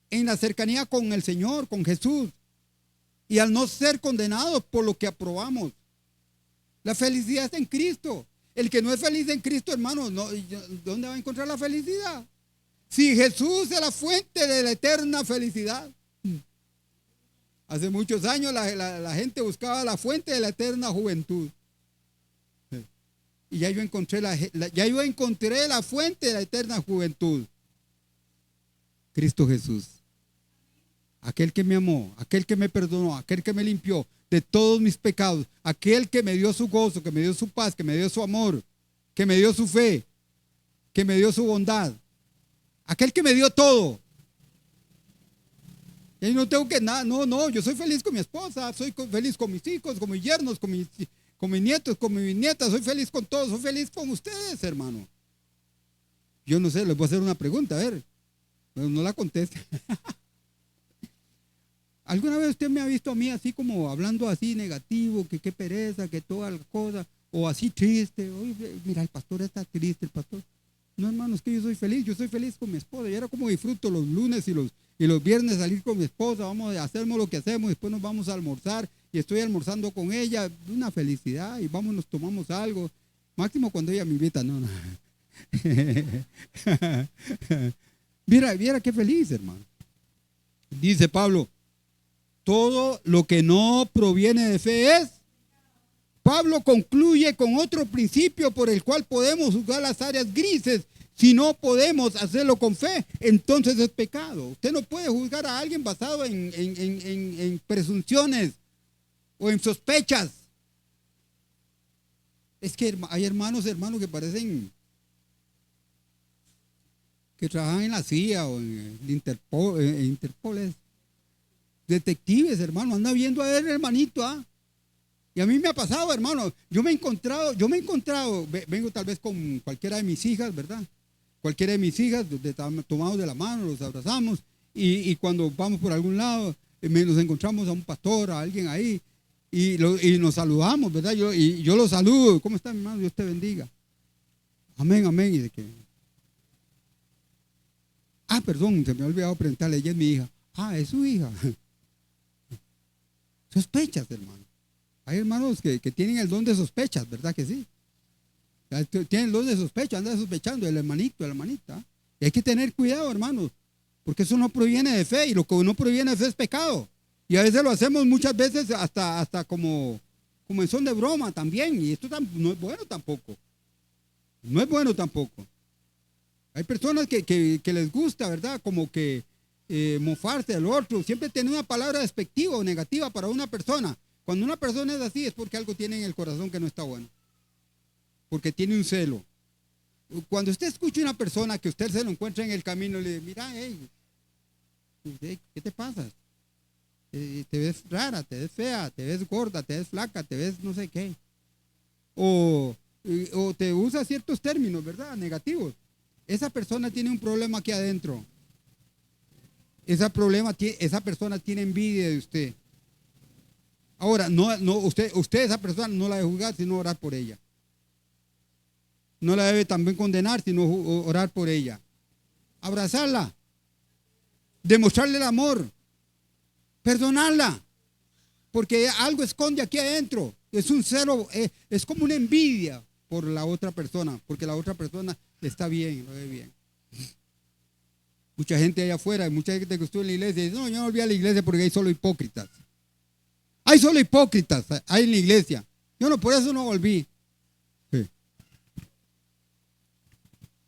en la cercanía con el Señor, con Jesús. Y al no ser condenados por lo que aprobamos. La felicidad está en Cristo. El que no es feliz en Cristo, hermano, ¿dónde va a encontrar la felicidad? Si Jesús es la fuente de la eterna felicidad. Hace muchos años la gente buscaba la fuente de la eterna juventud. Y ya yo encontré la fuente de la eterna juventud. Cristo Jesús. Aquel que me amó, aquel que me perdonó, aquel que me limpió de todos mis pecados, aquel que me dio su gozo, que me dio su paz, que me dio su amor, que me dio su fe, que me dio su bondad. Aquel que me dio todo. Y no tengo que nada, no, yo soy feliz con mi esposa, soy feliz con mis hijos, con mis yernos, con mis nietos, con mis nietas, soy feliz con todos, soy feliz con ustedes, hermano. Yo no sé, les voy a hacer una pregunta, a ver, pero no la conteste. ¿Alguna vez usted me ha visto a mí así como hablando así negativo, que qué pereza, que toda la cosa, o así triste? Oye, mira, el pastor está triste, el pastor. No, hermano, es que yo soy feliz con mi esposa. Y era como disfruto los lunes y los viernes salir con mi esposa, vamos a hacer lo que hacemos, después nos vamos a almorzar y estoy almorzando con ella, una felicidad y vamos, nos tomamos algo. Máximo cuando ella me invita, no. Viera qué feliz, hermano. Dice Pablo, todo lo que no proviene de fe es. Pablo concluye con otro principio por el cual podemos juzgar las áreas grises. Si no podemos hacerlo con fe, entonces es pecado. Usted no puede juzgar a alguien basado en presunciones o en sospechas. Es que hay hermanos que parecen que trabajan en la CIA o en el Interpol, detectives, hermano, anda viendo a ver, hermanito, ¿ah? Y a mí me ha pasado, hermano, yo me he encontrado, vengo tal vez con cualquiera de mis hijas, ¿verdad? Cualquiera de mis hijas, tomamos de la mano, los abrazamos, y cuando vamos por algún lado, nos encontramos a un pastor, a alguien ahí, y nos saludamos, ¿verdad? Yo los saludo, ¿cómo está, mi hermano? Dios te bendiga. Amén, amén. Y de que, perdón, se me ha olvidado presentarle, ella es mi hija. Es su hija. Sospechas, hermano. Hay hermanos que tienen el don de sospechas, ¿verdad que sí? Tienen el don de sospecha, andan sospechando el hermanito, la hermanita. Y hay que tener cuidado, hermanos, porque eso no proviene de fe, y lo que no proviene de fe es pecado. Y a veces lo hacemos muchas veces hasta como en son de broma también, y esto no es bueno tampoco. No es bueno tampoco. Hay personas que les gusta, ¿verdad? Como que mofarse del otro, siempre tener una palabra despectiva o negativa para una persona. Cuando una persona es así es porque algo tiene en el corazón que no está bueno, porque tiene un celo. Cuando usted escucha a una persona que usted se lo encuentra en el camino, le dice, mira, ¿qué te pasa? Te ves rara, te ves fea, te ves gorda, te ves flaca, te ves no sé qué. O te usa ciertos términos, ¿verdad? Negativos. Esa persona tiene un problema aquí adentro. Esa persona tiene envidia de usted. Ahora, usted esa persona no la debe juzgar, sino orar por ella. No la debe también condenar, sino orar por ella. Abrazarla. Demostrarle el amor. Perdonarla. Porque algo esconde aquí adentro. Es un celo, es como una envidia por la otra persona, porque la otra persona está bien, lo ve bien. Mucha gente allá afuera, mucha gente que estuvo en la iglesia dice, no, yo no volví a la iglesia porque hay solo hipócritas. Hay solo hipócritas, hay en la iglesia. Yo no, por eso no volví. Sí.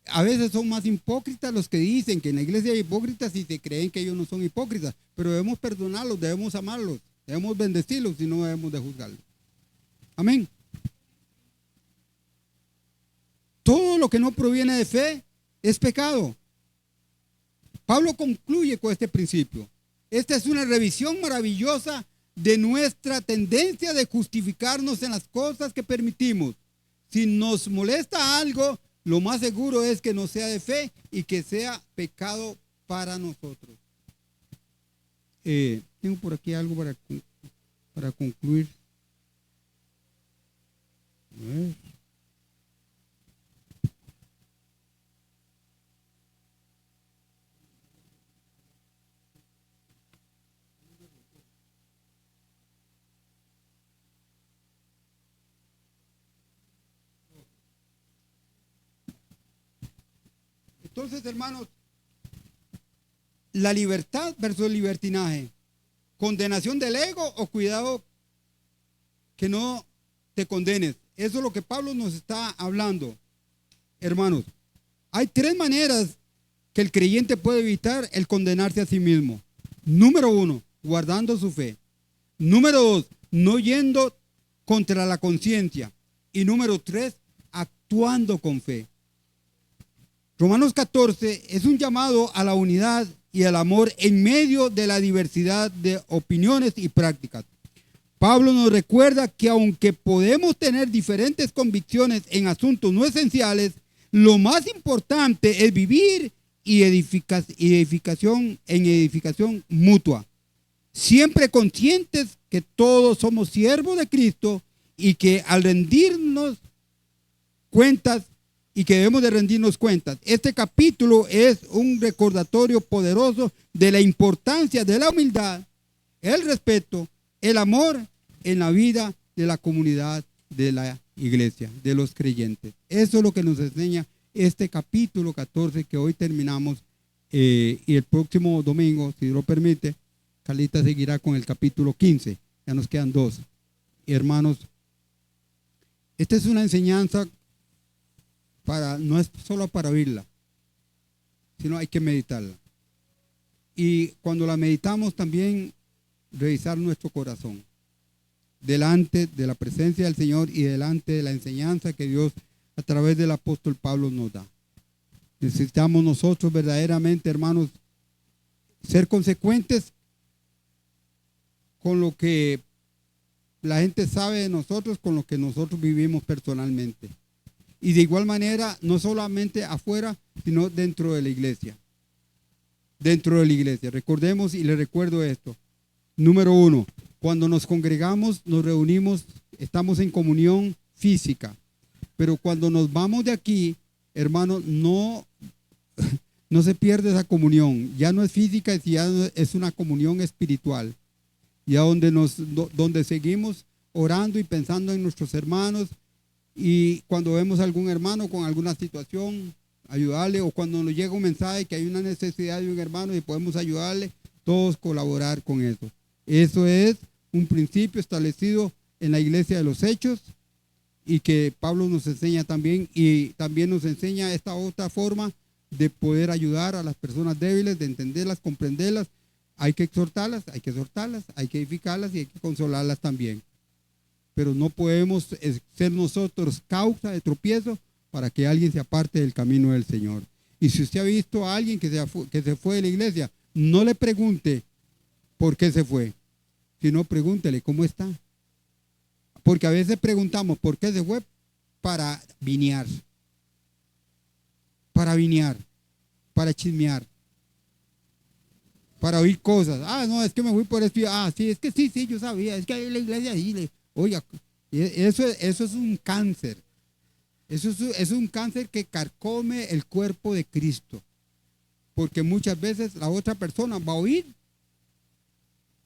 A veces son más hipócritas los que dicen que en la iglesia hay hipócritas y se creen que ellos no son hipócritas. Pero debemos perdonarlos, debemos amarlos, debemos bendecirlos y no debemos de juzgarlos. Amén. Todo lo que no proviene de fe es pecado. Pablo concluye con este principio. Esta es una revisión maravillosa de nuestra tendencia de justificarnos en las cosas que permitimos. Si nos molesta algo, lo más seguro es que no sea de fe y que sea pecado para nosotros. Tengo por aquí algo para concluir. A ver. Entonces, hermanos, la libertad versus el libertinaje, condenación del ego o cuidado que no te condenes. Eso es lo que Pablo nos está hablando, hermanos. Hay tres maneras que el creyente puede evitar el condenarse a sí mismo. Número 1, guardando su fe. Número 2, no yendo contra la conciencia. Y número 3, actuando con fe. Romanos 14 es un llamado a la unidad y al amor en medio de la diversidad de opiniones y prácticas. Pablo nos recuerda que aunque podemos tener diferentes convicciones en asuntos no esenciales, lo más importante es vivir y edificación mutua. Siempre conscientes que todos somos siervos de Cristo y que al rendirnos cuentas y que debemos de rendirnos cuentas. Este capítulo es un recordatorio poderoso de la importancia de la humildad, el respeto, el amor en la vida de la comunidad de la iglesia, de los creyentes. Eso es lo que nos enseña este capítulo 14 que hoy terminamos, y el próximo domingo, si Dios lo permite, Carlita seguirá con el capítulo 15. Ya nos quedan 2. Hermanos, esta es una enseñanza no es solo para oírla, sino hay que meditarla. Y cuando la meditamos también revisar nuestro corazón delante de la presencia del Señor y delante de la enseñanza que Dios a través del apóstol Pablo nos da. Necesitamos nosotros verdaderamente, hermanos, ser consecuentes con lo que la gente sabe de nosotros, con lo que nosotros vivimos personalmente. Y de igual manera, no solamente afuera, sino dentro de la iglesia. Dentro de la iglesia. Recordemos y les recuerdo esto. Número 1, cuando nos congregamos, nos reunimos, estamos en comunión física. Pero cuando nos vamos de aquí, hermanos, no se pierde esa comunión. Ya no es física, ya es una comunión espiritual. Ya donde seguimos orando y pensando en nuestros hermanos. Y cuando vemos a algún hermano con alguna situación, ayudarle, o cuando nos llega un mensaje que hay una necesidad de un hermano y podemos ayudarle, todos colaborar con eso. Eso es un principio establecido en la iglesia de los Hechos y que Pablo nos enseña también, y también nos enseña esta otra forma de poder ayudar a las personas débiles, de entenderlas, comprenderlas. Hay que exhortarlas, hay que edificarlas y hay que consolarlas también. Pero no podemos ser nosotros causa de tropiezo para que alguien se aparte del camino del Señor. Y si usted ha visto a alguien que se fue de la iglesia, no le pregunte por qué se fue, sino pregúntele cómo está. Porque a veces preguntamos por qué se fue para vinear, para chismear, para oír cosas. No, es que me fui por esto. Sí, es que sí, yo sabía, es que hay la iglesia ahí. Oiga, eso es un cáncer. Eso es un cáncer que carcome el cuerpo de Cristo. Porque muchas veces la otra persona va a oír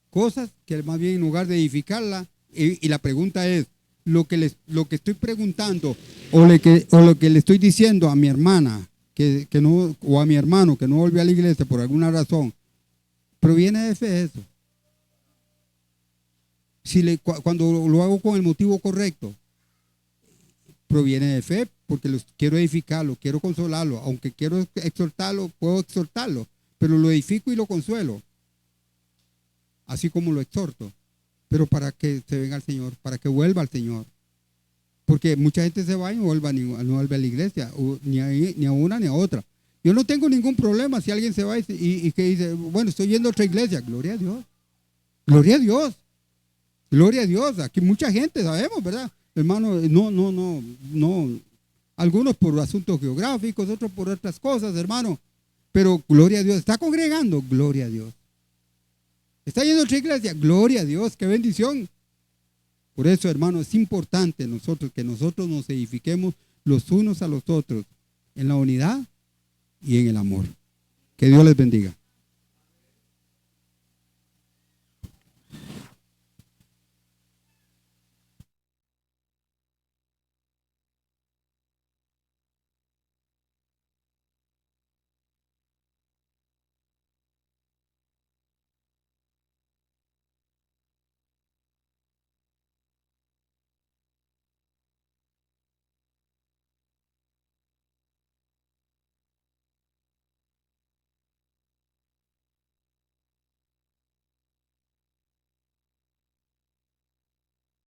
cosas que más bien en lugar de edificarla, y la pregunta es, lo que estoy preguntando o lo que le estoy diciendo a mi hermana que no, o a mi hermano que no volvió a la iglesia por alguna razón, ¿proviene de fe eso? Cuando lo hago con el motivo correcto, proviene de fe, porque quiero edificarlo, quiero consolarlo, aunque quiero exhortarlo, puedo exhortarlo, pero lo edifico y lo consuelo, así como lo exhorto, pero para que se venga al Señor, para que vuelva al Señor, porque mucha gente se va y no vuelve a la iglesia, ni a una ni a otra. Yo no tengo ningún problema si alguien se va y que dice, bueno, estoy yendo a otra iglesia. Gloria a Dios. Gloria a Dios. Gloria a Dios. Aquí mucha gente, sabemos, ¿verdad? Hermano, no. Algunos por asuntos geográficos, otros por otras cosas, hermano. Pero gloria a Dios. ¿Está congregando? Gloria a Dios. ¿Está yendo a otra iglesia? Gloria a Dios. ¡Qué bendición! Por eso, hermano, es importante que nosotros nos edifiquemos los unos a los otros en la unidad y en el amor. Que Dios les bendiga.